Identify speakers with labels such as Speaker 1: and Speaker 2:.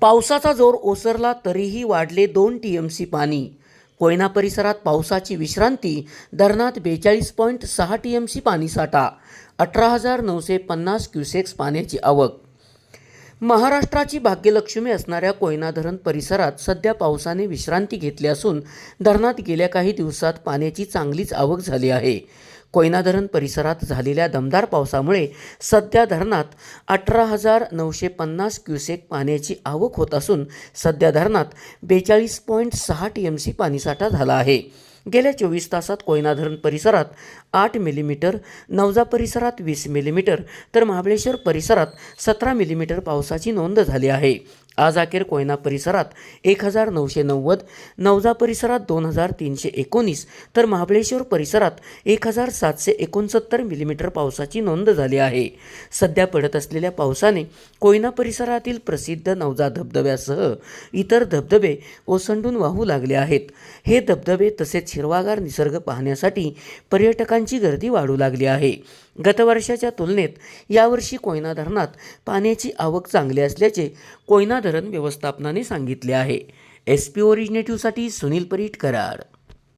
Speaker 1: पावसाचा जोर ओसरला तरीही वाढले 2 टीएमसी पाणी. कोयना परिसरात पावसाची विश्रांती. धरणात 42.6 टीएमसी पाणीसाठा. 18,950 क्युसेक्स पाण्याची आवक. महाराष्ट्राची भाग्यलक्ष्मी असणाऱ्या कोयना धरण परिसरात सध्या पावसाने विश्रांती घेतली असून धरणात गेल्या काही दिवसात पाण्याची चांगलीच आवक झाली आहे. कोयना धरण परिसरात झालेल्या दमदार पावसामुळे सध्या धरणात 18,950 क्युसेक पाण्याची आवक होत असून सध्या धरणात 42.6 टीएमसी पाणीसाठा झाला आहे. गेल्या 24 तासात कोयना धरण परिसरात 8 मिलीमीटर, नवजा परिसरात 20 मिलीमीटर तर महाबळेश्वर परिसरात 17 मिलीमीटर पावसाची नोंद झाली आहे. आज अखेर कोयना परिसरात 1,990, नवजा परिसरात 2,319 तर महाबळेश्वर परिसरात 1,769 मिलीमीटर पावसाची नोंद झाली आहे. सध्या पडत असलेल्या पावसाने कोयना परिसरातील प्रसिद्ध नवजा धबधब्यासह इतर धबधबे ओसंडून वाहू लागले आहेत. हे धबधबे तसेच हिरवागार निसर्ग पाहण्यासाठी पर्यटकांची गर्दी वाढू लागली आहे. गतवर्षाच्या तुलनेत यावर्षी कोयना धरणात पाण्याची आवक चांगली असल्याचे कोयना धरण व्यवस्थापनाने सांगितले आहे. SP ओरिजिनेटिव्हसाठी सुनील परीट, कराड.